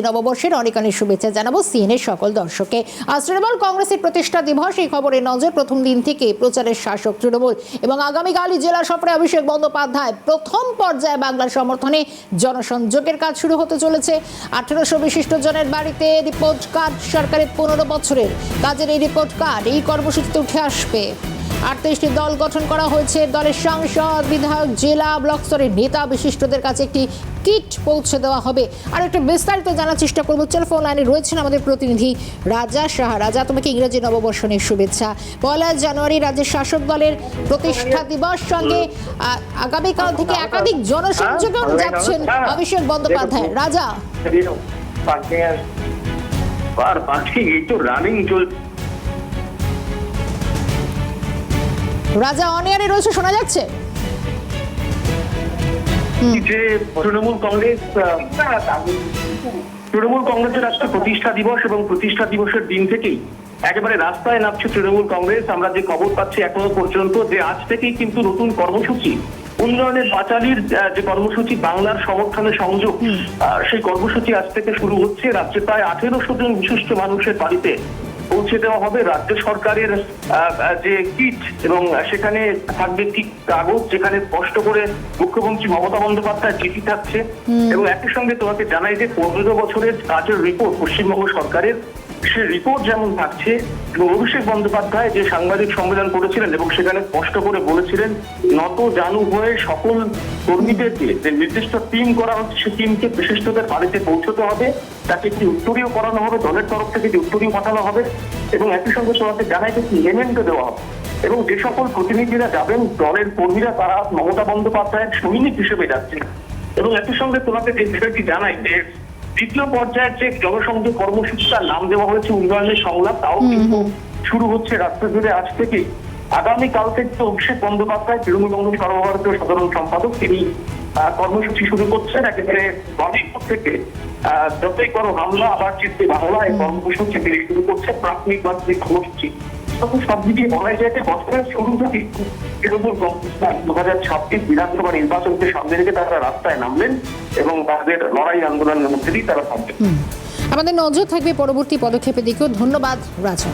নববর্ষের অনেক অনেক শুভেচ্ছা জানাবো সিএনএর সকল দর্শককে। আজ তৃণমূল কংগ্রেসের প্রতিষ্ঠা দিবস, এই খবরে নজর। প্রথম দিন থেকে প্রচারের শাসক তৃণমূল এবং আগামীকালই জেলা সফরে অভিষেক বন্দ্যোপাধ্যায় প্রথম পর্যায়ে বাংলার সমর্থনে জনসংযোগের কাজ শুরু হতে চলেছে। 1800 বিশিষ্ট জনের বাড়িতে রিপোর্ট কার্ড, সরকারের 15 বছরের কাজের এই রিপোর্ট কার্ড এই কর্মসূচিতে উঠে আসবে। 38টি দল গঠন করা হয়েছে। দলের সাংসদ, বিধায়ক, জেলা, ব্লক স্তরের নেতা বিশিষ্টদের কাছে একটি কিট পৌঁছে দেওয়া হবে। আর একটু বিস্তারিত জানার চেষ্টা করবো। টেলিফোন লাইনে রয়েছেন আমাদের প্রতিনিধি রাজা সাহা। রাজা, তোমাকে ইংরেজি নববর্ষের শুভেচ্ছা। 1 জানুয়ারি রাজ্যের শাসক দলের প্রতিষ্ঠা দিবস, সঙ্গে আগামীকাল থেকে একাধিক জনসংযোগে যাচ্ছেন অভিষেক বন্দ্যোপাধ্যায়। রাজা, রাজা অন এয়ারে রয়েছে, শোনা যাচ্ছে? যে তৃণমূল কংগ্রেসের আজকে প্রতিষ্ঠা দিবস এবং প্রতিষ্ঠা দিবসের দিন থেকেই একেবারে রাস্তায় নামছে তৃণমূল কংগ্রেস। আমরা যে খবর পাচ্ছি এখনো পর্যন্ত, যে আজ থেকেই কিন্তু নতুন কর্মসূচি, উন্নয়নের পাঁচালীর যে কর্মসূচি বাংলার সমর্থনে সংযোগ, সেই কর্মসূচি আজ থেকে শুরু হচ্ছে। রাজ্যে প্রায় 1800 জন বিশিষ্ট মানুষের বাড়িতে পৌঁছে দেওয়া হবে রাজ্য সরকারের যে কিট, এবং সেখানে থাকবে একটি কাগজ যেখানে স্পষ্ট করে মুখ্যমন্ত্রী মমতা বন্দ্যোপাধ্যায় চিঠি থাকছে। এবং একই সঙ্গে তোমাকে জানাই যে 15 বছরের কাজের রিপোর্ট পশ্চিমবঙ্গ সরকারের, সে রিপোর্ট যেমন থাকছে। এবং অভিষেক বন্দ্যোপাধ্যায় যে সাংবাদিক সম্মেলন করেছিলেন এবং সেখানে স্পষ্ট করে বলেছিলেন, নত জানু হয়ে সকল কর্মীদেরকে যে নির্দিষ্ট টিম করা হচ্ছে, সেই টিমকে বিশিষ্টদের বাড়িতে পৌঁছতে হবে। তাকে একটি উত্তরীয় করানো হবে, দলের তরফ থেকে একটি উত্তরীয় পাঠানো হবে। এবং একই সঙ্গে তোমাকে জানাই যে মেমেন্টো দেওয়া হবে। এবং যে সকল প্রতিনিধিরা যাবেন, দলের কর্মীরা, তারা মমতা বন্দ্যোপাধ্যায়ের সৈনিক হিসেবে যাচ্ছেন। এবং একই সঙ্গে তোমাকে যে বিষয়টি জানাই যে দ্বিতীয় পর্যায়ের যে জনসংযোগ কর্মসূচিটার নাম দেওয়া হয়েছে উন্নয়নের সংলাপ, তাও কিন্তু শুরু হচ্ছে রাস্তা জুড়ে আজ থেকে। আগামীকাল থেকে অভিষেক বন্দ্যোপাধ্যায়, তৃণমূল কংগ্রেস সর্বভারতীয় সাধারণ সম্পাদক, তিনি কর্মসূচি শুরু করছেন। একেবারে বাজিপুর থেকে যতই করো হামলা আবার চিত্তে বাংলা, এই কর্মসূচি তিনি শুরু করছে। প্রাথমিক বার্ষিক কর্মসূচি তখন সব দিকে বলা যায় যে বছরের শুরু থেকে তৃণমূল কংগ্রেস 2026 বিধানসভা নির্বাচনকে সামনে রেখে তারা রাস্তায় নামলেন এবং তাদের লড়াই আন্দোলনের মধ্যে দিয়ে তারা থাকবেন। আমাদের নজর থাকবে পরবর্তী পদক্ষেপের দিকেও। ধন্যবাদ রাজা।